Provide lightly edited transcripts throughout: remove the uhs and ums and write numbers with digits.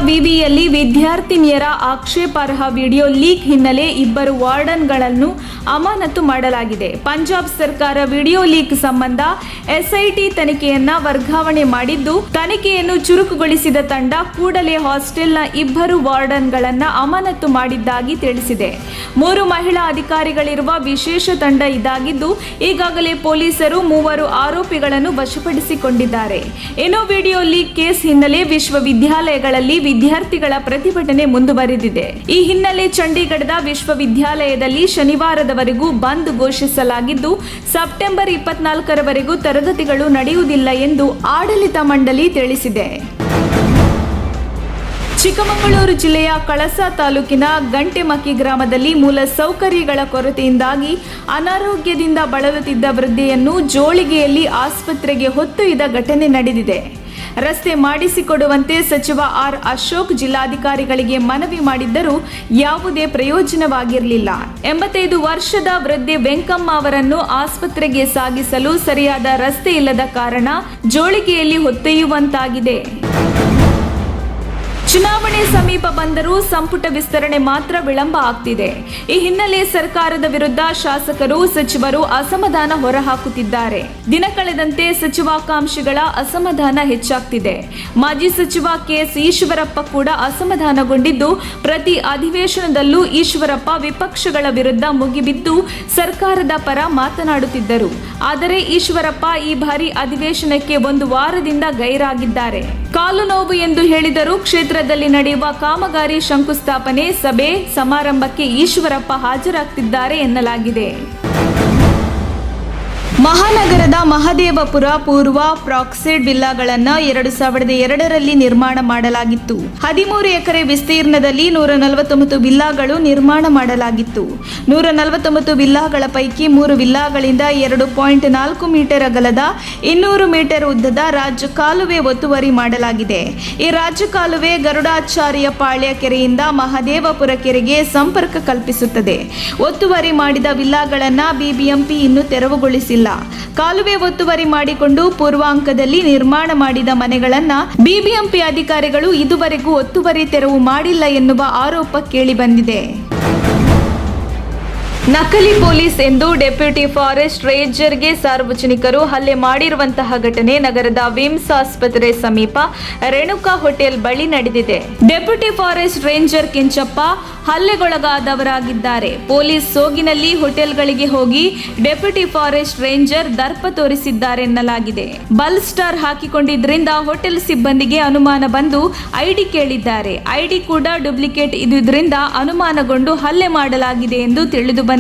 ವಿವಿಯಲ್ಲಿ ವಿದ್ಯಾರ್ಥಿನಿಯರ ಆಕ್ಷೇಪಾರ್ಹ video leak ಹಿನ್ನೆಲೆ ಇಬ್ಬರು ವಾರ್ಡನ್ಗಳನ್ನು ಅಮಾನತು ಮಾಡಲಾಗಿದೆ. ಪಂಜಾಬ್ ಸರ್ಕಾರ ವಿಡಿಯೋ ಲೀಕ್ ಸಂಬಂಧ ಎಸ್ಐಟಿ ತನಿಖೆಯನ್ನ ವರ್ಗಾವಣೆ ಮಾಡಿದ್ದು, ತನಿಖೆಯನ್ನು ಚುರುಕುಗೊಳಿಸಿದ ತಂಡ ಕೂಡಲೇ ಹಾಸ್ಟೆಲ್ನ ಇಬ್ಬರು ವಾರ್ಡನ್ಗಳನ್ನ ಅಮಾನತು ಮಾಡಿದ್ದಾಗಿ ತಿಳಿಸಿದೆ. 3 ಮಹಿಳಾ ಅಧಿಕಾರಿಗಳಿರುವ ವಿಶೇಷ ತಂಡ ಇದಾಗಿದ್ದು, ಈಗಾಗಲೇ ಪೊಲೀಸರು 3 ಆರೋಪಿಗಳನ್ನು ವಶಪಡಿಸಿಕೊಂಡಿದ್ದಾರೆ. ಇನ್ನು ವಿಡಿಯೋ ಲೀಕ್ ಕೇಸ್ ಹಿನ್ನೆಲೆ ವಿಶ್ವವಿದ್ಯಾಲಯಗಳಲ್ಲಿ ವಿದ್ಯಾರ್ಥಿಗಳ ಪ್ರತಿಭಟನೆ ಮುಂದುವರೆದಿದೆ. ಈ ಹಿನ್ನೆಲೆ ಚಂಡೀಗಢದ ವಿಶ್ವವಿದ್ಯಾಲಯದಲ್ಲಿ ಶನಿವಾರದವರೆಗೂ ಬಂದ್ ಘೋಷಿಸಲಾಗಿದ್ದು, ಸೆಪ್ಟೆಂಬರ್ 24ರವರೆಗೂ ತರಗತಿಗಳು ನಡೆಯುವುದಿಲ್ಲ ಎಂದು ಆಡಳಿತ ಮಂಡಳಿ ತಿಳಿಸಿದೆ. ಚಿಕ್ಕಮಗಳೂರು ಜಿಲ್ಲೆಯ ಕಳಸಾ ತಾಲೂಕಿನ ಗಂಟೆಮಕ್ಕಿ ಗ್ರಾಮದಲ್ಲಿ ಮೂಲ ಸೌಕರ್ಯಗಳ ಕೊರತೆಯಿಂದಾಗಿ ಅನಾರೋಗ್ಯದಿಂದ ಬಳಲುತ್ತಿದ್ದ ವೃದ್ಧೆಯನ್ನು ಜೋಳಿಗೆಯಲ್ಲಿ ಆಸ್ಪತ್ರೆಗೆ ಹೊತ್ತೊಯ್ದ ಘಟನೆ ನಡೆದಿದೆ. ರಸ್ತೆ ಮಾಡಿಸಿಕೊಡುವಂತೆ ಸಚಿವ ಆರ್ ಅಶೋಕ್ ಜಿಲ್ಲಾಧಿಕಾರಿಗಳಿಗೆ ಮನವಿ ಮಾಡಿದ್ದರೂ ಯಾವುದೇ ಪ್ರಯೋಜನವಾಗಿರಲಿಲ್ಲ. 85 ವರ್ಷದ ವೃದ್ಧೆ ವೆಂಕಮ್ಮ ಅವರನ್ನು ಆಸ್ಪತ್ರೆಗೆ ಸಾಗಿಸಲು ಸರಿಯಾದ ರಸ್ತೆ ಇಲ್ಲದ ಕಾರಣ ಜೋಳಿಗೆಯಲ್ಲಿ ಹೊತ್ತೊಯ್ಯುವಂತಾಗಿದೆ. ಚುನಾವಣೆ ಸಮೀಪ ಬಂದರೂ ಸಂಪುಟ ವಿಸ್ತರಣೆ ಮಾತ್ರ ವಿಳಂಬ ಆಗ್ತಿದೆ. ಈ ಹಿನ್ನೆಲೆ ಸರ್ಕಾರದ ವಿರುದ್ಧ ಶಾಸಕರು, ಸಚಿವರು ಅಸಮಾಧಾನ ಹೊರಹಾಕುತ್ತಿದ್ದಾರೆ. ದಿನ ಕಳೆದಂತೆ ಸಚಿವಾಕಾಂಕ್ಷಿಗಳ ಅಸಮಾಧಾನ ಹೆಚ್ಚಾಗ್ತಿದೆ. ಮಾಜಿ ಸಚಿವ ಕೆಎಸ್ ಈಶ್ವರಪ್ಪ ಕೂಡ ಅಸಮಾಧಾನಗೊಂಡಿದ್ದು, ಪ್ರತಿ ಅಧಿವೇಶನದಲ್ಲೂ ಈಶ್ವರಪ್ಪ ವಿಪಕ್ಷಗಳ ವಿರುದ್ಧ ಮುಗಿಬಿದ್ದು ಸರ್ಕಾರದ ಪರ ಮಾತನಾಡುತ್ತಿದ್ದರು. ಆದರೆ ಈಶ್ವರಪ್ಪ ಈ ಬಾರಿ ಅಧಿವೇಶನಕ್ಕೆ 1 ವಾರದಿಂದ ಗೈರಾಗಿದ್ದಾರೆ. ಕಾಲು ನೋವು ಎಂದು ಹೇಳಿದರೂ ಕ್ಷೇತ್ರದಲ್ಲಿ ನಡೆಯುವ ಕಾಮಗಾರಿ ಶಂಕುಸ್ಥಾಪನೆ ಸಭೆ ಸಮಾರಂಭಕ್ಕೆ ಈಶ್ವರಪ್ಪ ಹಾಜರಾಗ್ತಿದ್ದಾರೆ ಎನ್ನಲಾಗಿದೆ. ಮಹಾನಗರದ ಮಹದೇವಪುರ ಪೂರ್ವ ಪ್ರಾಕ್ಸೆಡ್ ವಿಲ್ಲಾಗಳನ್ನು 2002ರಲ್ಲಿ ನಿರ್ಮಾಣ ಮಾಡಲಾಗಿತ್ತು. 13 ಎಕರೆ ವಿಸ್ತೀರ್ಣದಲ್ಲಿ 149 ವಿಲ್ಲಾಗಳು ನಿರ್ಮಾಣ ಮಾಡಲಾಗಿತ್ತು. 149 ವಿಲ್ಲಾಗಳ ಪೈಕಿ 3 ವಿಲ್ಲಾಗಳಿಂದ 2.4 ಮೀಟರ್ ಅಗಲದ 200 ಮೀಟರ್ ಉದ್ದದ ರಾಜ್ಯ ಕಾಲುವೆ ಒತ್ತುವರಿ ಮಾಡಲಾಗಿದೆ. ಈ ರಾಜ್ಯ ಕಾಲುವೆ ಗರುಡಾಚಾರ್ಯ ಪಾಳ್ಯ ಕೆರೆಯಿಂದ ಮಹದೇವಪುರ ಕೆರೆಗೆ ಸಂಪರ್ಕ ಕಲ್ಪಿಸುತ್ತದೆ. ಒತ್ತುವರಿ ಮಾಡಿದ ವಿಲ್ಲಾಗಳನ್ನು ಬಿಬಿಎಂಪಿ ಇನ್ನೂ ತೆರವುಗೊಳಿಸಿಲ್ಲ. ಕಾಲುವೆ ಒತ್ತುವರಿ ಮಾಡಿಕೊಂಡು ಪೂರ್ವಾಂಕದಲ್ಲಿ ನಿರ್ಮಾಣ ಮಾಡಿದ ಮನೆಗಳನ್ನು ಬಿಬಿಎಂಪಿ ಅಧಿಕಾರಿಗಳು ಇದುವರೆಗೂ ಒತ್ತುವರಿ ತೆರವು ಮಾಡಿಲ್ಲ ಎನ್ನುವ ಆರೋಪ ಕೇಳಿಬಂದಿದೆ. ನಕಲಿ ಪೊಲೀಸ್ ಎಂದು ಡೆಪ್ಯೂಟಿ ಫಾರೆಸ್ಟ್ ರೇಂಜರ್ಗೆ ಸಾರ್ವಜನಿಕರು ಹಲ್ಲೆ ಮಾಡಿರುವಂತಹ ಘಟನೆ ನಗರದ ವಿಮ್ಸ್ ಆಸ್ಪತ್ರೆ ಸಮೀಪ ರೇಣುಕಾ ಹೋಟೆಲ್ ಬಳಿ ನಡೆದಿದೆ. ಡೆಪ್ಯೂಟಿ ಫಾರೆಸ್ಟ್ ರೇಂಜರ್ ಕೆಂಚಪ್ಪ ಹಲ್ಲೆಗೊಳಗಾದವರಾಗಿದ್ದಾರೆ. ಪೊಲೀಸ್ ಸೋಗಿನಲ್ಲಿ ಹೋಟೆಲ್ಗಳಿಗೆ ಹೋಗಿ ಡೆಪ್ಯೂಟಿ ಫಾರೆಸ್ಟ್ ರೇಂಜರ್ ದರ್ಪ ತೋರಿಸಿದ್ದಾರೆನ್ನಲಾಗಿದೆ. ಬಲ್ ಸ್ಟಾರ್ ಹಾಕಿಕೊಂಡಿದ್ರಿಂದ ಹೋಟೆಲ್ ಸಿಬ್ಬಂದಿಗೆ ಅನುಮಾನ ಬಂದು ಐಡಿ ಕೇಳಿದ್ದಾರೆ. ಐಡಿ ಕೂಡ ಡೂಪ್ಲಿಕೇಟ್ ಇದ್ದುದರಿಂದ ಅನುಮಾನಗೊಂಡು ಹಲ್ಲೆ ಮಾಡಲಾಗಿದೆ ಎಂದು ತಿಳಿದು ಬಂದಿದೆ.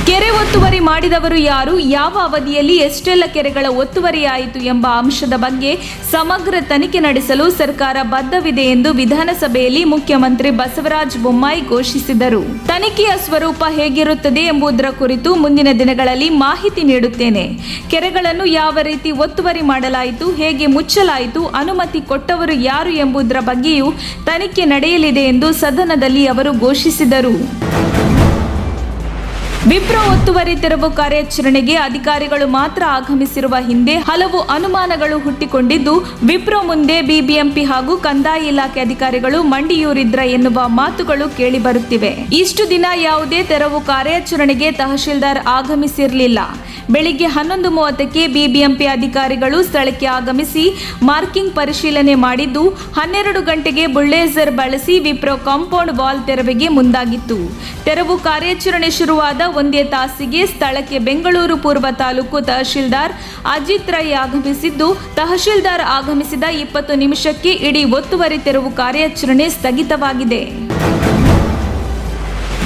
ಕೆರೆ ಒತ್ತುವರಿ ಮಾಡಿದವರು ಯಾರು, ಯಾವ ಅವಧಿಯಲ್ಲಿ ಎಷ್ಟೆಲ್ಲ ಕೆರೆಗಳ ಒತ್ತುವರಿಯಾಯಿತು ಎಂಬ ಅಂಶದ ಬಗ್ಗೆ ಸಮಗ್ರ ತನಿಖೆ ನಡೆಸಲು ಸರ್ಕಾರ ಬದ್ಧವಿದೆ ಎಂದು ವಿಧಾನಸಭೆಯಲ್ಲಿ ಮುಖ್ಯಮಂತ್ರಿ ಬಸವರಾಜ ಬೊಮ್ಮಾಯಿ ಘೋಷಿಸಿದರು. ತನಿಖೆಯ ಸ್ವರೂಪ ಹೇಗಿರುತ್ತದೆ ಎಂಬುದರ ಕುರಿತು ಮುಂದಿನ ದಿನಗಳಲ್ಲಿ ಮಾಹಿತಿ ನೀಡುತ್ತೇನೆ. ಕೆರೆಗಳನ್ನು ಯಾವ ರೀತಿ ಒತ್ತುವರಿ ಮಾಡಲಾಯಿತು, ಹೇಗೆ ಮುಚ್ಚಲಾಯಿತು, ಅನುಮತಿ ಕೊಟ್ಟವರು ಯಾರು ಎಂಬುದರ ಬಗ್ಗೆಯೂ ತನಿಖೆ ನಡೆಯಲಿದೆ ಎಂದು ಸದನದಲ್ಲಿ ಅವರು ಘೋಷಿಸಿದರು. ವಿಪ್ರೋ ಒತ್ತುವರಿ ತೆರವು ಕಾರ್ಯಾಚರಣೆಗೆ ಅಧಿಕಾರಿಗಳು ಮಾತ್ರ ಆಗಮಿಸಿರುವ ಹಿಂದೆ ಹಲವು ಅನುಮಾನಗಳು ಹುಟ್ಟಿಕೊಂಡಿದ್ದು, ವಿಪ್ರೋ ಮುಂದೆ ಬಿಬಿಎಂಪಿ ಹಾಗೂ ಕಂದಾಯ ಇಲಾಖೆ ಅಧಿಕಾರಿಗಳು ಮಂಡಿಯೂರಿದ್ರ ಎನ್ನುವ ಮಾತುಗಳು ಕೇಳಿಬರುತ್ತಿವೆ. ಇಷ್ಟು ದಿನ ಯಾವುದೇ ತೆರವು ಕಾರ್ಯಾಚರಣೆಗೆ ತಹಶೀಲ್ದಾರ್ ಆಗಮಿಸಿರಲಿಲ್ಲ. ಬೆಳಿಗ್ಗೆ 11:30ಕ್ಕೆ ಬಿಬಿಎಂಪಿ ಅಧಿಕಾರಿಗಳು ಸ್ಥಳಕ್ಕೆ ಆಗಮಿಸಿ ಮಾರ್ಕಿಂಗ್ ಪರಿಶೀಲನೆ ಮಾಡಿದ್ದು, 12 ಗಂಟೆಗೆ ಬುಲ್ಡೇಸರ್ ಬಳಸಿ ವಿಪ್ರೋ ಕಾಂಪೌಂಡ್ ವಾಲ್ ತೆರವಿಗೆ ಮುಂದಾಗಿತ್ತು. ತೆರವು ಕಾರ್ಯಾಚರಣೆ ಶುರುವಾದ 1 ತಾಸಿಗೆ ಸ್ಥಳಕ್ಕೆ ಬೆಂಗಳೂರು ಪೂರ್ವ ತಾಲೂಕು ತಹಶೀಲ್ದಾರ್ ಅಜಿತ್ ರೈ ಆಗಮಿಸಿದ್ದು, ತಹಶೀಲ್ದಾರ್ ಆಗಮಿಸಿದ 20 ನಿಮಿಷಕ್ಕೆ ಇಡೀ ಒತ್ತುವರಿ ತೆರವು ಕಾರ್ಯಾಚರಣೆ ಸ್ಥಗಿತವಾಗಿದೆ.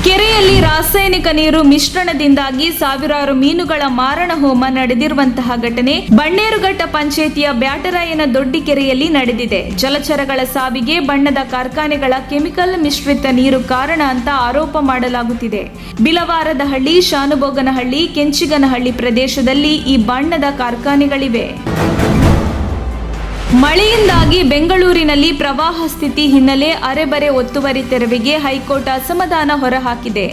ಕೆರೆಯಲ್ಲಿ ರಾಸಾಯನಿಕ ನೀರು ಮಿಶ್ರಣದಿಂದಾಗಿ ಸಾವಿರಾರು ಮೀನುಗಳ ಮಾರಣ ಹೋಮ ನಡೆದಿರುವಂತಹ ಘಟನೆ ಬನ್ನೇರುಘಟ್ಟ ಪಂಚಾಯಿತಿಯ ಬ್ಯಾಟರಾಯನ ದೊಡ್ಡಿ ಕೆರೆಯಲ್ಲಿ ನಡೆದಿದೆ. ಜಲಚರಗಳ ಸಾವಿಗೆ ಬಣ್ಣದ ಕಾರ್ಖಾನೆಗಳ ಕೆಮಿಕಲ್ ಮಿಶ್ರಿತ ನೀರು ಕಾರಣ ಅಂತ ಆರೋಪ ಮಾಡಲಾಗುತ್ತಿದೆ. ಬಿಲವಾರದಹಳ್ಳಿ, ಶಾನುಬೋಗನಹಳ್ಳಿ, ಕೆಂಚಿಗನಹಳ್ಳಿ ಪ್ರದೇಶದಲ್ಲಿ ಈ ಬಣ್ಣದ ಕಾರ್ಖಾನೆಗಳಿವೆ. ಮಳೆಯಿಂದಾಗಿ ಬೆಂಗಳೂರಿನಲ್ಲಿ ಪ್ರವಾಹ ಸ್ಥಿತಿ ಹಿನ್ನೆಲೆ ಅರೆಬರೆ ಒತ್ತುವರಿ ತೆರವಿಗೆ ಹೈಕೋರ್ಟ್ ಅಸಮಾಧಾನ ಹೊರಹಾಕಿದೆ.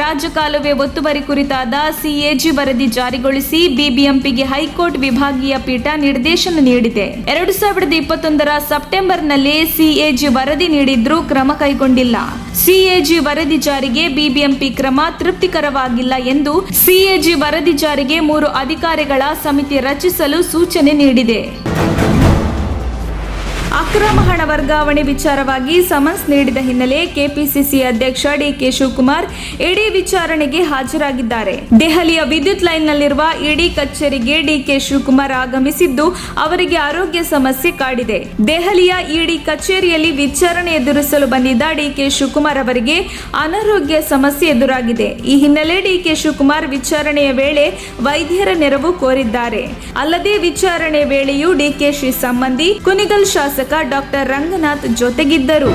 ರಾಜಕಾಲುವೆ ಒತ್ತುವರಿ ಕುರಿತಾದ ಸಿಎಜಿ ವರದಿ ಜಾರಿಗೊಳಿಸಿ ಬಿಬಿಎಂಪಿಗೆ ಹೈಕೋರ್ಟ್ ವಿಭಾಗೀಯ ಪೀಠ ನಿರ್ದೇಶನ ನೀಡಿದೆ. 2021 ಸೆಪ್ಟೆಂಬರ್ನಲ್ಲಿ ಸಿಎಜಿ ವರದಿ ನೀಡಿದ್ರೂ ಕ್ರಮ ಕೈಗೊಂಡಿಲ್ಲ. ಸಿಎಜಿ ವರದಿ ಜಾರಿಗೆ ಬಿಬಿಎಂಪಿ ಕ್ರಮ ತೃಪ್ತಿಕರವಾಗಿಲ್ಲ ಎಂದು ಸಿಎಜಿ ವರದಿ ಜಾರಿಗೆ 3 ಅಧಿಕಾರಿಗಳ ಸಮಿತಿ ರಚಿಸಲು ಸೂಚನೆ ನೀಡಿದೆ. ಅಕ್ರಮ ಹಣ ವರ್ಗಾವಣೆ ವಿಚಾರವಾಗಿ ಸಮನ್ಸ್ ನೀಡಿದ ಹಿನ್ನೆಲೆ ಕೆಪಿಸಿಸಿ ಅಧ್ಯಕ್ಷ ಡಿಕೆ ಶಿವಕುಮಾರ್ ಇಡಿ ವಿಚಾರಣೆಗೆ ಹಾಜರಾಗಿದ್ದಾರೆ. ದೆಹಲಿಯ ವಿದ್ಯುತ್ ಲೈನ್ನಲ್ಲಿರುವ ಇಡಿ ಕಚೇರಿಗೆ ಡಿಕೆ ಶಿವಕುಮಾರ್ ಆಗಮಿಸಿದ್ದು ಅವರಿಗೆ ಆರೋಗ್ಯ ಸಮಸ್ಯೆ ಕಾಡಿದೆ. ದೆಹಲಿಯ ಇಡಿ ಕಚೇರಿಯಲ್ಲಿ ವಿಚಾರಣೆ ಎದುರಿಸಲು ಬಂದಿದ್ದ ಡಿಕೆ ಶಿವಕುಮಾರ್ ಅವರಿಗೆ ಅನಾರೋಗ್ಯ ಸಮಸ್ಯೆ ಎದುರಾಗಿದೆ. ಈ ಹಿನ್ನೆಲೆ ಡಿಕೆ ಶಿವಕುಮಾರ್ ವಿಚಾರಣೆಯ ವೇಳೆ ವೈದ್ಯರ ನೆರವು ಕೋರಿದ್ದಾರೆ. ಅಲ್ಲದೆ ವಿಚಾರಣೆ ವೇಳೆಯೂ ಡಿಕೆಶಿ ಸಂಬಂಧಿ ಕುಣಿಗಲ್ ಶಾಸಕ ಡಾಕ್ಟರ್ ರಂಗನಾಥ್ ಜೊತೆಗಿದ್ದರು.